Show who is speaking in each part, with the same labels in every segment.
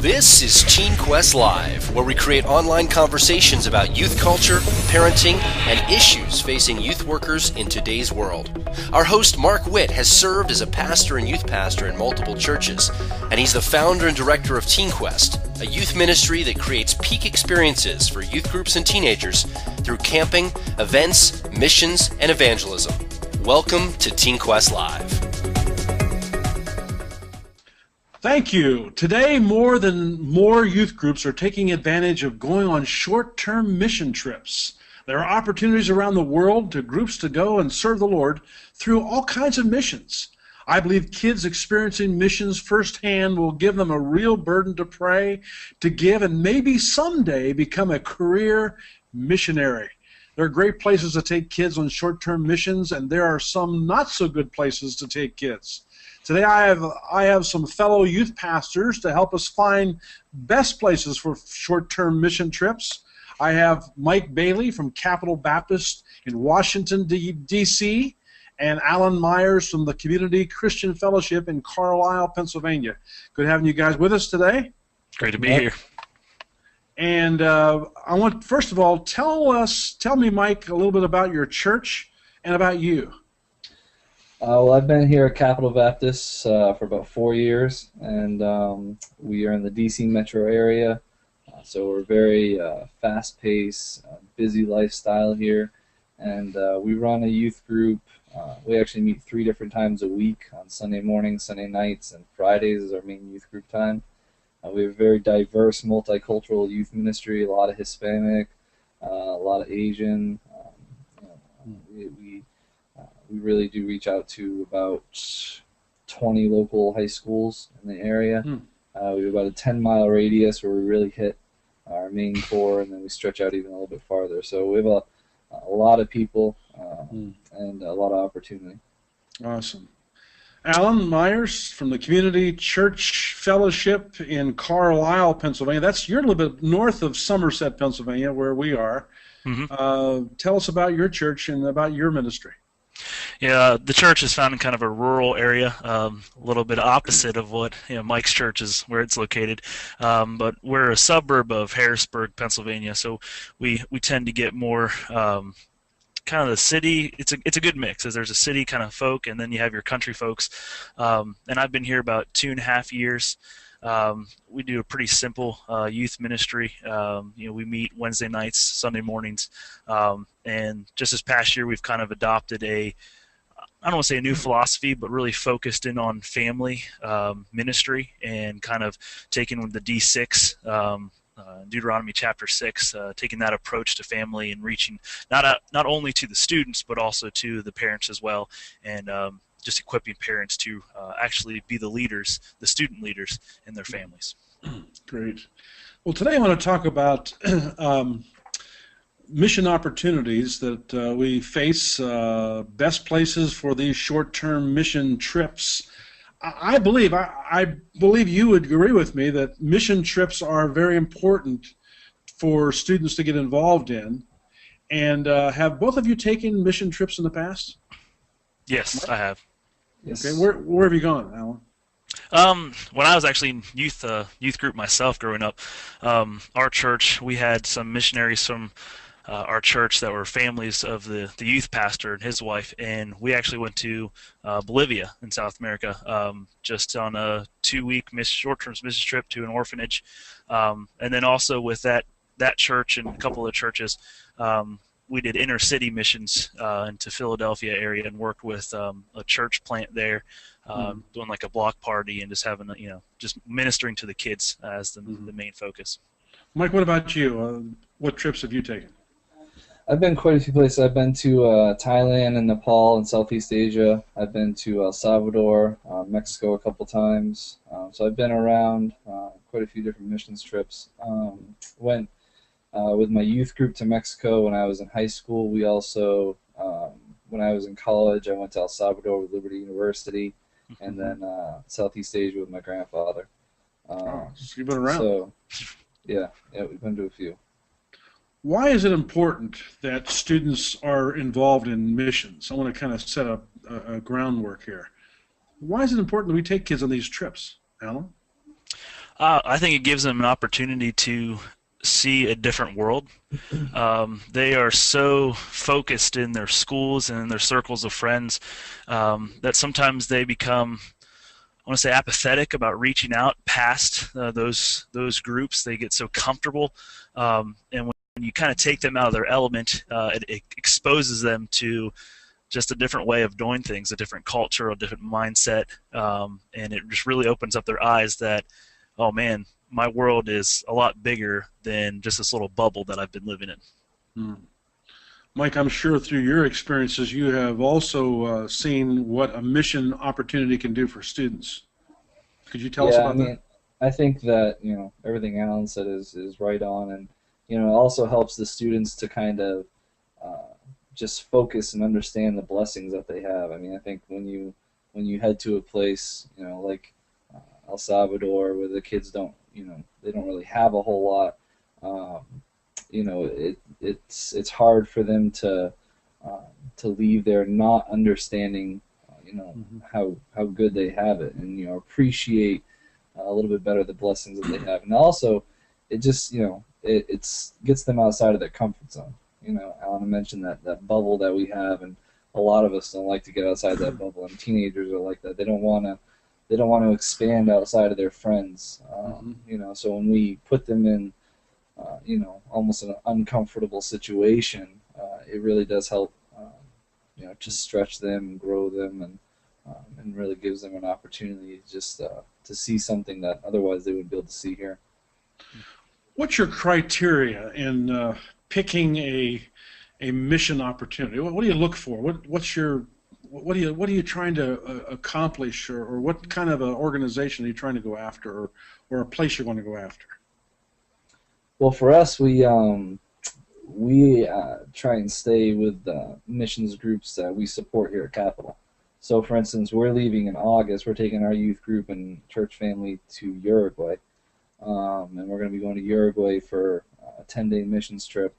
Speaker 1: This is Teen Quest Live, where we create online conversations about youth culture, parenting, and issues facing youth workers in today's world. Our host, Mark Witt, has served as a pastor and youth pastor in multiple churches, and he's the founder and director of Teen Quest, a youth ministry that creates peak experiences for youth groups and teenagers through camping, events, missions, and evangelism. Welcome to Teen Quest Live.
Speaker 2: Thank you. Today, more youth groups are taking advantage of going on short-term mission trips. There are opportunities around the world to groups to go and serve the Lord through all kinds of missions. I believe kids experiencing missions firsthand will give them a real burden to pray, to give, and maybe someday become a career missionary. There are great places to take kids on short-term missions, and there are some not-so-good places to take kids. Today I have some fellow youth pastors to help us find best places for short-term mission trips. I have Mike Bailey from Capital Baptist in Washington, D.C., and Alan Myers from the Community Christian Fellowship in Carlisle, Pennsylvania. Good having you guys with us today.
Speaker 3: Great to be here.
Speaker 2: And I want, first of all, tell me, Mike, a little bit about your church and about you.
Speaker 4: Well, I've been here at Capital Baptist for about 4 years, and we are in the D.C. metro area, so we're very fast-paced, busy lifestyle here, and we run a youth group. We actually meet 3 different times a week on Sunday mornings, Sunday nights, and Fridays is our main youth group time. We have a very diverse, multicultural youth ministry, a lot of Hispanic, a lot of Asian. We really do reach out to about 20 local high schools in the area. We have about a 10-mile radius where we really hit our main core, and then we stretch out even a little bit farther. So we have a lot of people and a lot of opportunity.
Speaker 2: Awesome. Alan Myers from the Community Church Fellowship in Carlisle, Pennsylvania. You're a little bit north of Somerset, Pennsylvania, where we are. Tell us about your church and about your ministry.
Speaker 3: Yeah, the church is found in kind of a rural area, a little bit opposite of what Mike's church is, where it's located. But we're a suburb of Harrisburg, Pennsylvania, so we tend to get more kind of the city. It's a good mix, as there's a city kind of folk, and then you have your country folks. And I've been here about 2.5 years. We do a pretty simple youth ministry. We meet Wednesday nights, Sunday mornings, and just this past year we've kind of adopted I don't want to say a new philosophy, but really focused in on family ministry and kind of taking the D6, Deuteronomy chapter 6, taking that approach to family and reaching not only to the students but also to the parents as well, and just equipping parents to actually be the leaders, the student leaders in their families.
Speaker 2: Great. Well, today I want to talk about mission opportunities that we face, best places for these short-term mission trips. I believe you would agree with me that mission trips are very important for students to get involved in. And have both of you taken mission trips in the past?
Speaker 3: Yes, I have.
Speaker 4: Yes.
Speaker 2: Okay, where have you gone, Alan?
Speaker 3: When I was actually in youth group myself growing up, our church, we had some missionaries from our church that were families of the youth pastor and his wife, and we actually went to Bolivia in South America just on a 2-week short-term mission trip to an orphanage. And then also with that church and a couple of churches, we did inner-city missions into Philadelphia area and worked with a church plant there, doing like a block party and just having, just ministering to the kids as the main focus.
Speaker 2: Mike, what about you? What trips have you taken?
Speaker 4: I've been quite a few places. I've been to Thailand and Nepal and Southeast Asia. I've been to El Salvador, Mexico a couple times. So I've been around quite a few different missions trips. Went with my youth group to Mexico when I was in high school. We also, when I was in college, I went to El Salvador with Liberty University, and then Southeast Asia with my grandfather.
Speaker 2: So you've been around.
Speaker 4: So, yeah, we've been to a few.
Speaker 2: Why is it important that students are involved in missions? I want to kind of set up a groundwork here. Why is it important that we take kids on these trips, Alan?
Speaker 3: I think it gives them an opportunity to see a different world. They are so focused in their schools and in their circles of friends that sometimes they become, I want to say, apathetic about reaching out past those groups. They get so comfortable, and when you kind of take them out of their element, it exposes them to just a different way of doing things, a different culture, a different mindset, and it just really opens up their eyes that, oh man, my world is a lot bigger than just this little bubble that I've been living in.
Speaker 2: Hmm. Mike, I'm sure through your experiences you have also seen what a mission opportunity can do for students. Could you tell us
Speaker 4: Yeah, I
Speaker 2: about that?
Speaker 4: mean, I think that everything Alan said is right on, and it also helps the students to kind of uh, just focus and understand the blessings that they have. I mean, I think when you head to a place like El Salvador, where the kids don't they don't really have a whole lot. Um, it's hard for them to leave there not understanding
Speaker 2: Hmm.
Speaker 4: how good they have it, and appreciate a little bit better the blessings that they have. And also it just it's gets them outside of their comfort zone. Alan mentioned that bubble that we have, and a lot of us don't like to get outside that bubble, and teenagers are like that. They don't want to expand outside of their friends.
Speaker 2: Hmm.
Speaker 4: So when we put them in almost an uncomfortable situation, it really does help, to stretch them and grow them, and really gives them an opportunity just to see something that otherwise they wouldn't be able to see here.
Speaker 2: What's your criteria in picking a mission opportunity? What do you look for? What are you trying to accomplish, or what kind of an organization are you trying to go after, or a place you want to go after?
Speaker 4: Well, for us, we try and stay with the missions groups that we support here at Capitol. So, for instance, we're leaving in August. We're taking our youth group and church family to Uruguay, and we're going to be going to Uruguay for a 10-day missions trip.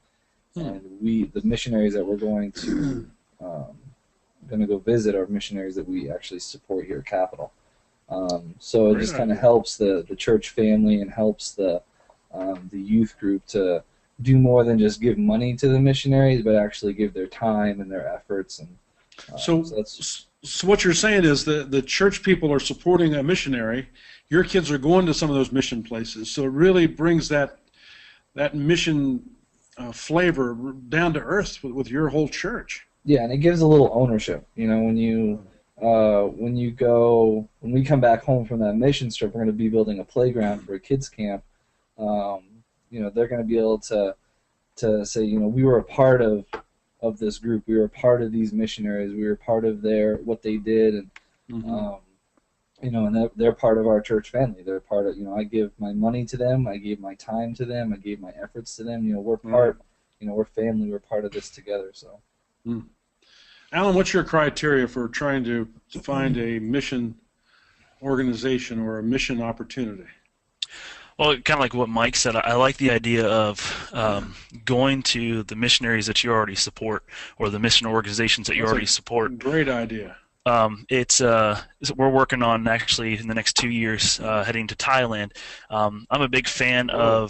Speaker 2: Hmm.
Speaker 4: And the missionaries that we're um, going to go visit are missionaries that we actually support here at Capitol. So it
Speaker 2: Great
Speaker 4: just kind of
Speaker 2: idea.
Speaker 4: helps the church family, and helps the youth group to do more than just give money to the missionaries, but actually give their time and their efforts. And
Speaker 2: So,
Speaker 4: so that's
Speaker 2: so what you're saying is that the church people are supporting a missionary. Your kids are going to some of those mission places, so it really brings that mission flavor down to earth with your whole church.
Speaker 4: Yeah, and it gives a little ownership. When we come back home from that mission trip, we're going to be building a playground for a kids camp. Um, they're going to be able to say, we were a part of this group. We were a part of these missionaries. We were part of what they did, and
Speaker 2: Hmm.
Speaker 4: um, and they're part of our church family. They're part of, I give my money to them. I gave my time to them. I gave my efforts to them. We're
Speaker 2: Right.
Speaker 4: part. We're family. We're part of this together. So.
Speaker 2: Hmm. Alan, what's your criteria for trying to find a mission organization or a mission opportunity?
Speaker 3: Well, kind of like what Mike said, I like the idea of going to the missionaries that you already support, or the mission organizations that you
Speaker 2: That's a
Speaker 3: already support.
Speaker 2: great idea.
Speaker 3: It's we're working on, actually, in the next 2 years, heading to Thailand. I'm a big fan
Speaker 2: Whoa.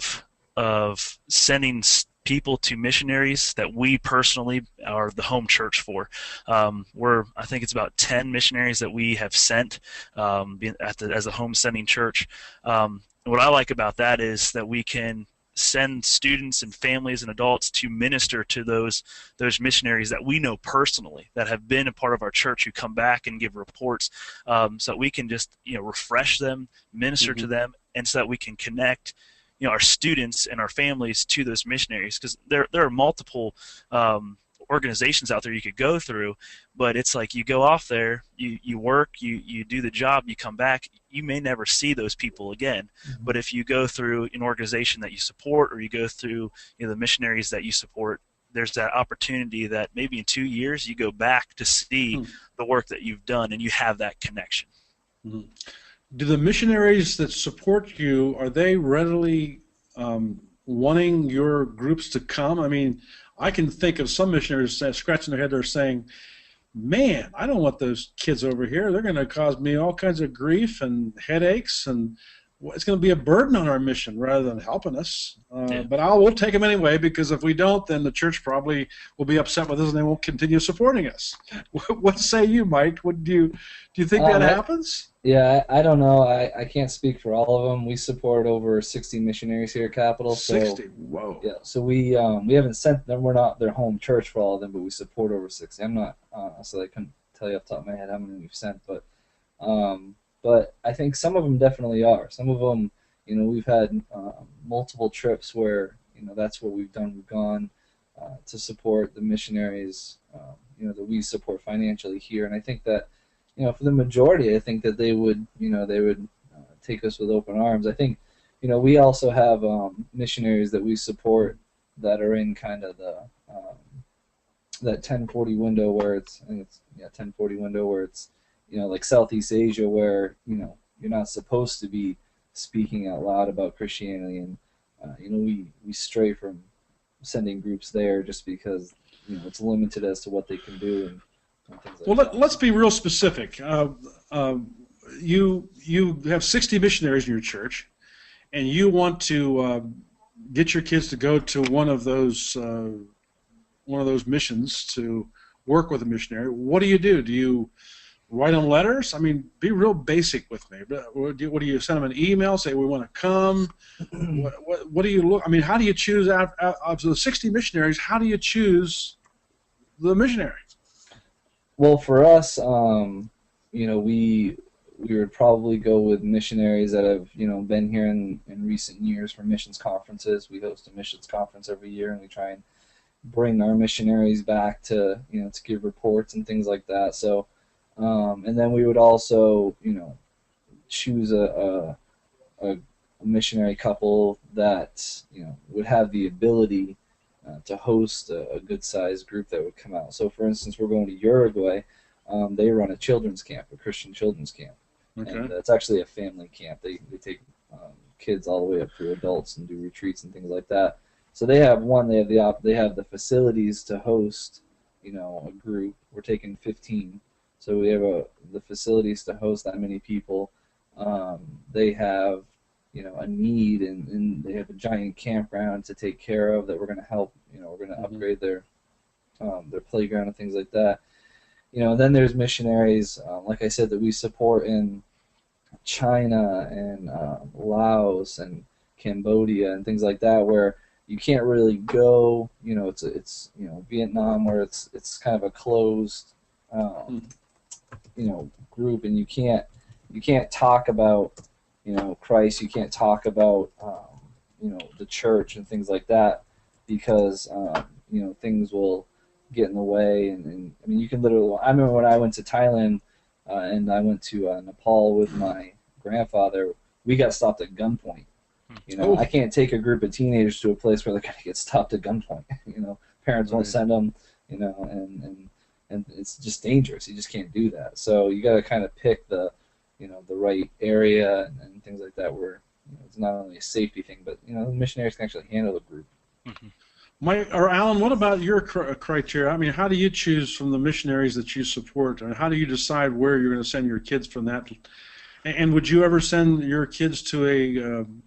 Speaker 3: of sending people to missionaries that we personally are the home church for. I think it's about 10 missionaries that we have sent, as a home sending church. What I like about that is that we can send students and families and adults to minister to those missionaries that we know personally, that have been a part of our church, who come back and give reports, so that we can just refresh them, minister
Speaker 2: Hmm.
Speaker 3: to them, and so that we can connect our students and our families to those missionaries, because there are multiple organizations out there you could go through, but it's like you go off there, you work, you do the job, you come back, you may never see those people again. But if you go through an organization that you support, or you go through the missionaries that you support, there's that opportunity that maybe in 2 years you go back to see the work that you've done, and you have that connection.
Speaker 2: Hmm. Do the missionaries that support you, are they readily wanting your groups to come? I mean, I can think of some missionaries scratching their head, they're saying, man, I don't want those kids over here. They're going to cause me all kinds of grief and headaches. And it's going to be a burden on our mission rather than helping us.
Speaker 3: Yeah.
Speaker 2: But we'll take them anyway, because if we don't, then the church probably will be upset with us and they won't continue supporting us. What say you, Mike? Do you think that happens?
Speaker 4: Yeah, I don't know. I can't speak for all of them. We support over 60 missionaries here at Capital.
Speaker 2: 60. Whoa.
Speaker 4: Yeah, so we haven't sent them. We're not their home church for all of them, but we support over 60. I'm not so I couldn't tell you off the top of my head how many we've sent, but I think some of them definitely are. Some of them, we've had multiple trips where that's what we've done. We've gone to support the missionaries, that we support financially here, and I think that. For the majority, I think that they would take us with open arms. I think, we also have missionaries that we support that are in kind of the that 1040 window where it's 1040 window where it's like Southeast Asia where you're not supposed to be speaking out loud about Christianity, and we stray from sending groups there just because it's limited as to what they can do. And
Speaker 2: well, let's be real specific. You have 60 missionaries in your church, and you want to get your kids to go to one of those missions to work with a missionary. What do? Do you write them letters? I mean, be real basic with me. What do you send them an email? Say we want to come. What do you look? I mean, how do you choose out of the 60 missionaries? How do you choose the missionary?
Speaker 4: Well, for us, we would probably go with missionaries that have been here in recent years for missions conferences. We host a missions conference every year, and we try and bring our missionaries back to to give reports and things like that. So, and then we would also choose a missionary couple that would have the ability to host a good-sized group that would come out. So, for instance, we're going to Uruguay. They run a children's camp, a Christian children's camp.
Speaker 2: Okay.
Speaker 4: And it's actually a family camp. They take kids all the way up through adults and do retreats and things like that. So they have they have the facilities to host a group. We're taking 15. So we have the facilities to host that many people. They have a need, and they have a giant campground to take care of that we're going to help. We're going to upgrade their playground and things like that. Then there's missionaries, like I said, that we support in China and Laos and Cambodia and things like that, where you can't really go. It's Vietnam, where it's kind of a closed group, and you can't talk about Christ. You can't talk about the church and things like that, because things will get in the way. And I mean, you can literally. I remember when I went to Thailand and I went to Nepal with my grandfather. We got stopped at gunpoint. I can't take a group of teenagers to a place where they're going to get stopped at gunpoint. Parents won't send them. And it's just dangerous. You just can't do that. So you got to kind of pick the right area and things like that, where it's not only a safety thing, but the missionaries can actually handle the group.
Speaker 3: Mm-hmm.
Speaker 2: Mike or Alan, what about your criteria? I mean, how do you choose from the missionaries that you support, and how do you decide where you're going to send your kids from that? And would you ever send your kids to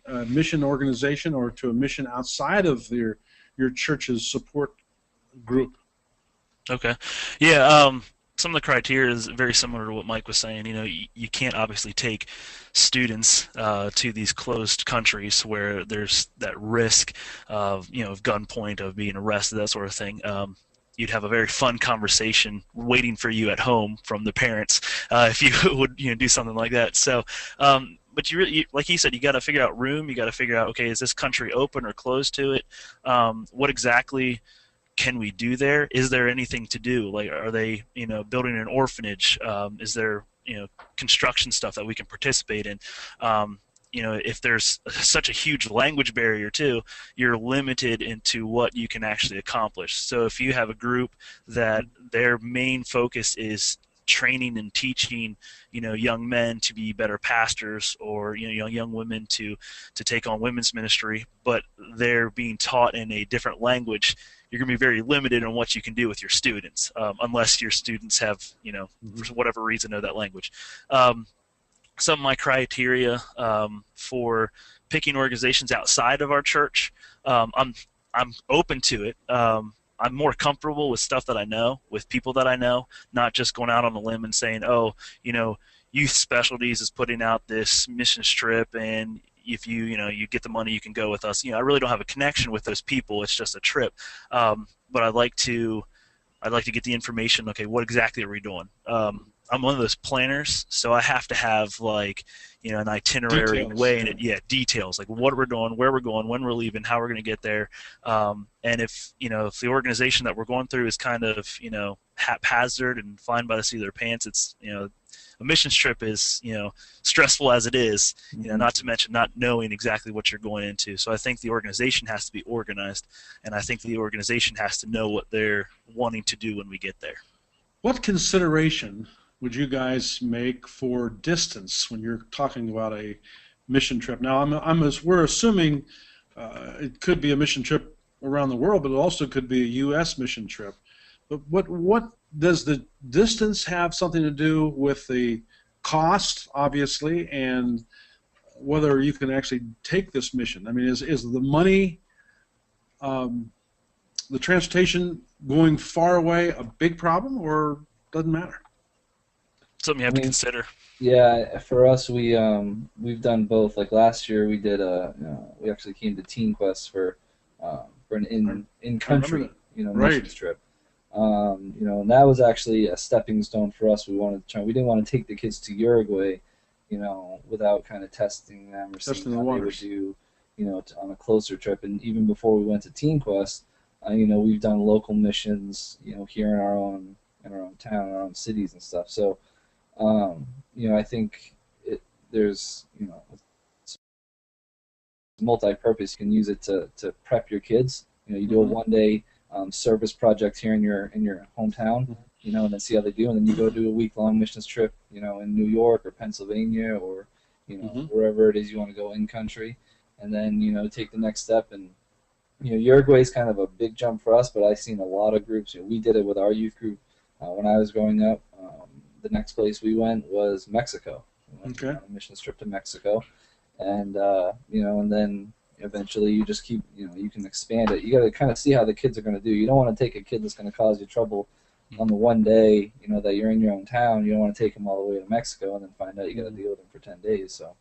Speaker 2: a mission organization or to a mission outside of your church's support group?
Speaker 3: Okay. Yeah. Some of the criteria is very similar to what Mike was saying. You can't obviously take students to these closed countries where there's that risk of of gunpoint, of being arrested, that sort of thing. You'd have a very fun conversation waiting for you at home from the parents if you would do something like that. So, but you like he said, you got to figure out room. You got to figure out, okay, is this country open or closed to it? What exactly can we do there? Is there anything to do? Like, are they, building an orphanage? Is there, construction stuff that we can participate in? If there's such a huge language barrier too, you're limited into what you can actually accomplish. So if you have a group that their main focus is training and teaching, young men to be better pastors, or young women to take on women's ministry, but they're being taught in a different language, you're going to be very limited on what you can do with your students, unless your students have, for whatever reason, know that language. some of my criteria for picking organizations outside of our church. I'm open to it. I'm more comfortable with stuff that I know, with people that I know, not just going out on a limb and saying, oh, Youth Specialties is putting out this mission trip, and if you get the money, you can go with us. I really don't have a connection with those people. It's just a trip. But I'd like to get the information. Okay, what exactly are we doing? I'm one of those planners, so I have to have an itinerary way in it. Yeah, details like what we're doing, where we're going, when we're leaving, how we're going to get there. And if the organization that we're going through is kind of haphazard and flying by the seat of their pants, it's a missions trip is stressful as it is, not to mention not knowing exactly what you're going into. So I think the organization has to be organized, and I think the organization has to know what they're wanting to do when we get there.
Speaker 2: What consideration would you guys make for distance when you're talking about a mission trip? Now, we're assuming it could be a mission trip around the world, but it also could be a U.S. mission trip. But what does the distance have something to do with the cost, obviously, and whether you can actually take this mission? I mean, is the money, the transportation going far away a big problem, or doesn't matter?
Speaker 3: Something you have to consider.
Speaker 4: Yeah, for us, we've done both. Like last year, we did we actually came to Teen Quest for an in-country missions trip. And that was actually a stepping stone for us. We didn't want to take the kids to Uruguay, without kind of testing them or seeing how they would do, on a closer trip. And even before we went to Teen Quest, we've done local missions, here in our own town, our own cities and stuff. So, I think there's, it's multi-purpose. You can use it to prep your kids. You do a one-day service project here in your hometown, and then see how they do, and then you go do a week-long missions trip, in New York or Pennsylvania or wherever it is you want to go in country, and then take the next step. And Uruguay is kind of a big jump for us, but I've seen a lot of groups. We did it with our youth group when I was growing up. The next place we went was Mexico. We went on a missions trip to Mexico, and and then eventually you just keep, you can expand it. You got to kind of see how the kids are going to do. You don't want to take a kid that's going to cause you trouble on the one day, that you're in your own town. You don't want to take them all the way to Mexico and then find out you got to deal with them for 10 days. So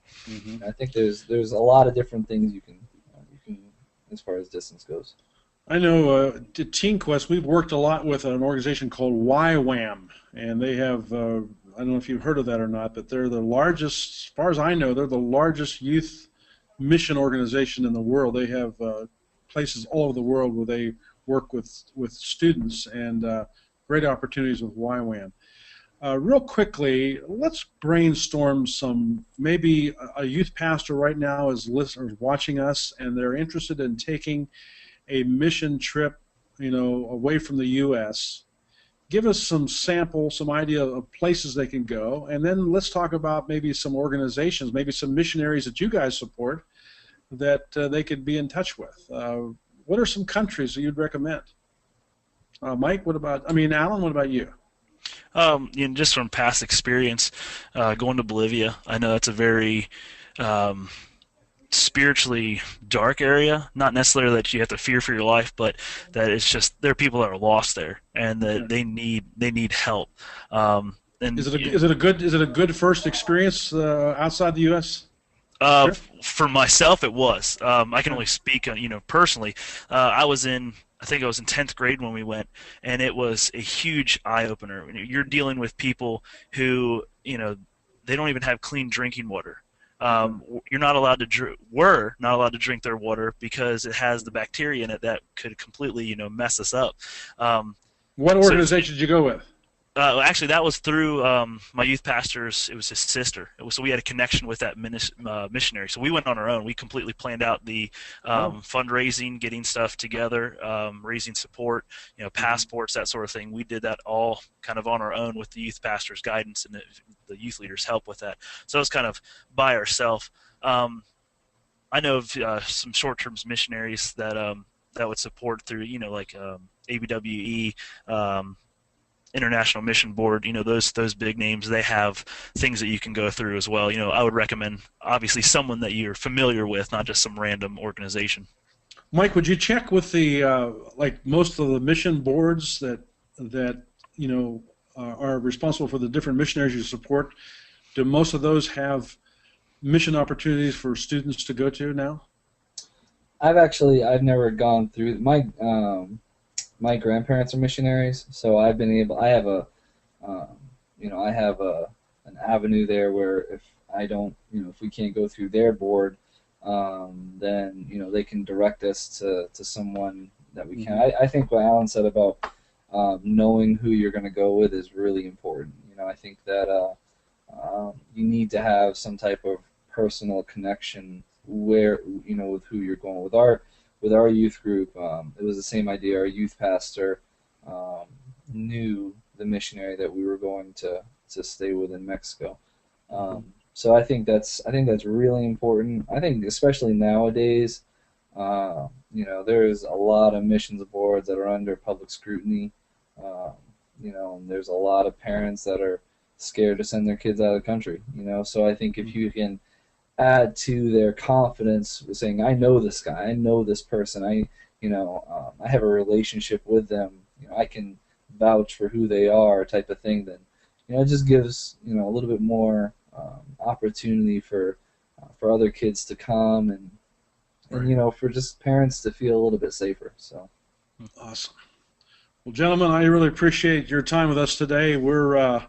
Speaker 4: I think there's a lot of different things you can as far as distance goes.
Speaker 2: I know at Teen Quest, we've worked a lot with an organization called YWAM, and they have, I don't know if you've heard of that or not, but they're the largest, as far as I know, they're the largest youth mission organization in the world. They have places all over the world where they work with students, and great opportunities with YWAM. Real quickly, let's brainstorm maybe a youth pastor right now is watching us, and they're interested in taking a mission trip, away from the U.S. Give us some idea of places they can go, and then let's talk about maybe some organizations, maybe some missionaries that you guys support that they could be in touch with. What are some countries that you'd recommend? Mike, Alan, what about you?
Speaker 3: Just from past experience, going to Bolivia, I know that's a very spiritually dark area. Not necessarily that you have to fear for your life, but that it's just there are people that are lost there, and that they need help. And
Speaker 2: is it a good first experience outside the U.S.?
Speaker 3: Sure. For myself, it was. I can only speak, personally. I think I was in 10th grade when we went, and it was a huge eye-opener. You're dealing with people who, they don't even have clean drinking water. We're not allowed to drink their water because it has the bacteria in it that could completely, mess us up.
Speaker 2: What organization did you go with?
Speaker 3: Actually, that was through my youth pastor's. It was his sister. So we had a connection with that missionary. So we went on our own. We completely planned out the fundraising, getting stuff together, raising support, passports, that sort of thing. We did that all kind of on our own with the youth pastor's guidance and the youth leaders' help with that. So it was kind of by ourselves. I know of some short-term missionaries that would support through, like ABWE. International Mission Board, those big names, they have things that you can go through as well. I would recommend obviously someone that you're familiar with, not just some random organization.
Speaker 2: Mike, would you check with the like most of the mission boards that are responsible for the different missionaries you support? Do most of those have mission opportunities for students to go to now?
Speaker 4: I've never gone through my grandparents are missionaries, so I've been able. I have an avenue there where if I don't, if we can't go through their board, then they can direct us to someone that we can. I think what Alan said about knowing who you're going to go with is really important. I think that you need to have some type of personal connection with who you're going with. Our youth group, it was the same idea. Our youth pastor knew the missionary that we were going to stay with in Mexico. So I think that's really important. I think especially nowadays, there's a lot of missions boards that are under public scrutiny. And there's a lot of parents that are scared to send their kids out of the country. So I think if you can add to their confidence with saying, I know this guy, I know this person, I have a relationship with them, I can vouch for who they are, type of thing, then it just gives a little bit more opportunity for other kids to come and for just parents to feel a little bit safer. So
Speaker 2: awesome. Well, gentlemen, I really appreciate your time with us today. We're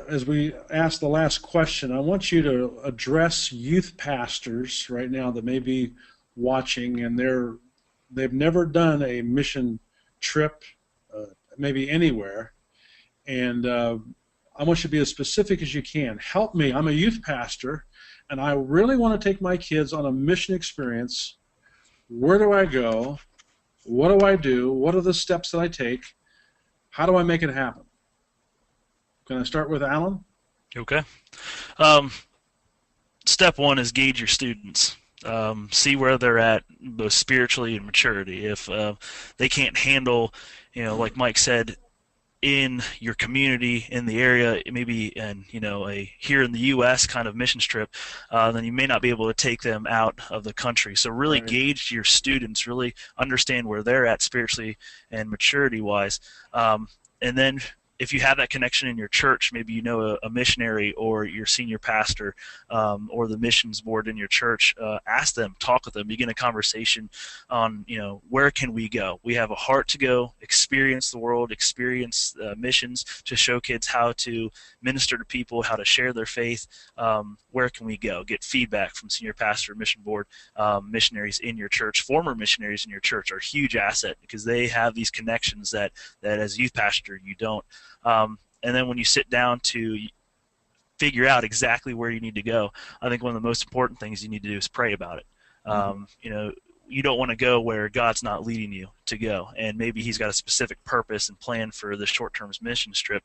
Speaker 2: as we ask the last question, I want you to address youth pastors right now that may be watching, and they've never done a mission trip, maybe anywhere, and I want you to be as specific as you can. Help me. I'm a youth pastor, and I really want to take my kids on a mission experience. Where do I go? What do I do? What are the steps that I take? How do I make it happen? Can I start with Alan?
Speaker 3: Okay. Step one is gauge your students. See where they're at, both spiritually and maturity. If they can't handle, like Mike said, in your community, in the area, maybe in a here in the U.S. kind of missions trip, then you may not be able to take them out of the country. So really gauge your students, really understand where they're at spiritually and maturity-wise, and then if you have that connection in your church, maybe a missionary or your senior pastor or the missions board in your church, ask them, talk with them, begin a conversation on, where can we go? We have a heart to go, experience the world, experience missions, to show kids how to minister to people, how to share their faith. Where can we go? Get feedback from senior pastor, mission board, missionaries in your church. Former missionaries in your church are a huge asset because they have these connections that as a youth pastor you don't. And then when you sit down to figure out exactly where you need to go, I think one of the most important things you need to do is pray about it. You don't want to go where God's not leading you to go, and maybe He's got a specific purpose and plan for the short-term mission trip.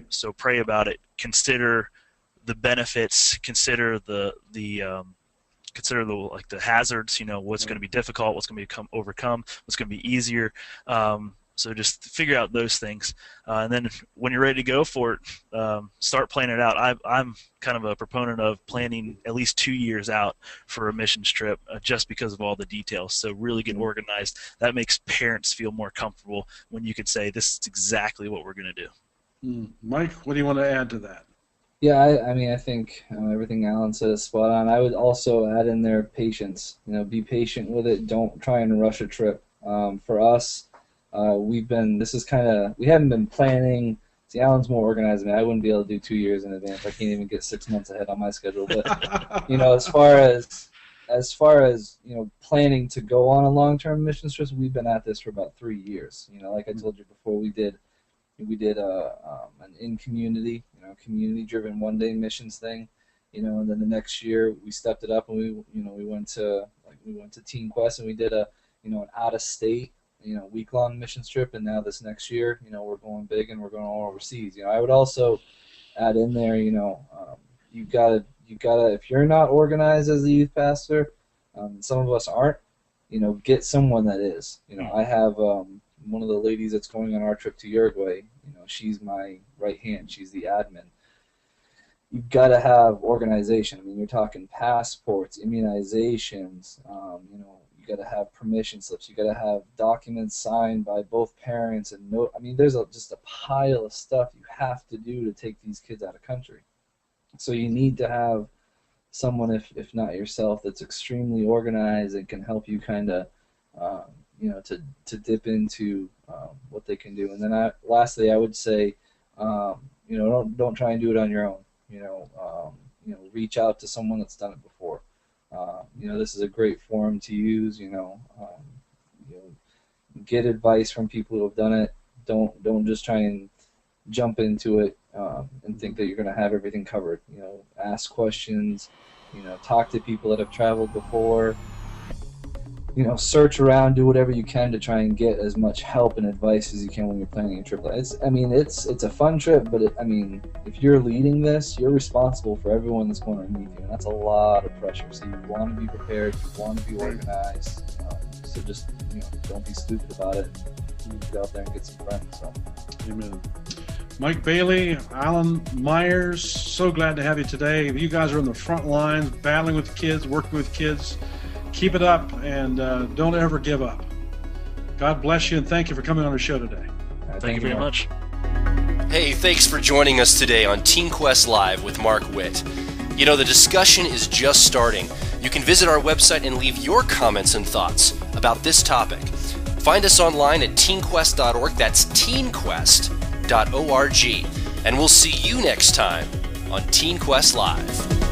Speaker 3: So pray about it. Consider the benefits. Consider the hazards. What's going to be difficult, what's going to be overcome, what's going to be easier. So just figure out those things, and then when you're ready to go for it, start planning it out. I'm kind of a proponent of planning at least 2 years out for a missions trip, just because of all the details. So really get organized. That makes parents feel more comfortable when you can say, this is exactly what we're going to do.
Speaker 2: Mike, what do you want to add to that?
Speaker 4: Yeah, I think everything Alan said is spot on. I would also add in there patience. Be patient with it. Don't try and rush a trip. For us, we haven't been planning. See, Alan's more organized than me. I wouldn't be able to do 2 years in advance. I can't even get 6 months ahead on my schedule. But as far as planning to go on a long-term mission trip, we've been at this for about 3 years. Like I told you before, we did an in-community, community-driven one-day missions thing, and then the next year we stepped it up and we went to Team Quest and we did an out-of-state week-long missions trip, and now this next year, we're going big and we're going all overseas. I would also add in there, you gotta if you're not organized as a youth pastor, some of us aren't, get someone that is. I have one of the ladies that's going on our trip to Uruguay. she's my right hand. She's the admin. You've got to have organization. I mean, you're talking passports, immunizations. You got to have permission slips. You got to have documents signed by both parents, and I mean, there's just a pile of stuff you have to do to take these kids out of country. So you need to have someone, if not yourself, that's extremely organized and can help you kind of, to dip into what they can do. And then lastly, I would say, don't try and do it on your own. Reach out to someone that's done it before. This is a great forum to use. Get advice from people who have done it. Don't just try and jump into it and think that you're going to have everything covered. Ask questions. Talk to people that have traveled before. Search around, do whatever you can to try and get as much help and advice as you can when you're planning a trip. It's a fun trip, but if you're leading this, you're responsible for everyone that's going underneath you, and that's a lot of pressure. So you want to be prepared, you want to be organized. So just don't be stupid about it. Get out there and get some friends. So.
Speaker 2: Amen. Mike Bailey, Alan Myers, so glad to have you today. You guys are on the front lines, battling with kids, working with kids. Keep it up, and don't ever give up. God bless you, and thank you for coming on our show today.
Speaker 3: Thank you very much.
Speaker 1: Hey, thanks for joining us today on Teen Quest Live with Mark Witt. The discussion is just starting. You can visit our website and leave your comments and thoughts about this topic. Find us online at teenquest.org. That's teenquest.org. And we'll see you next time on Teen Quest Live.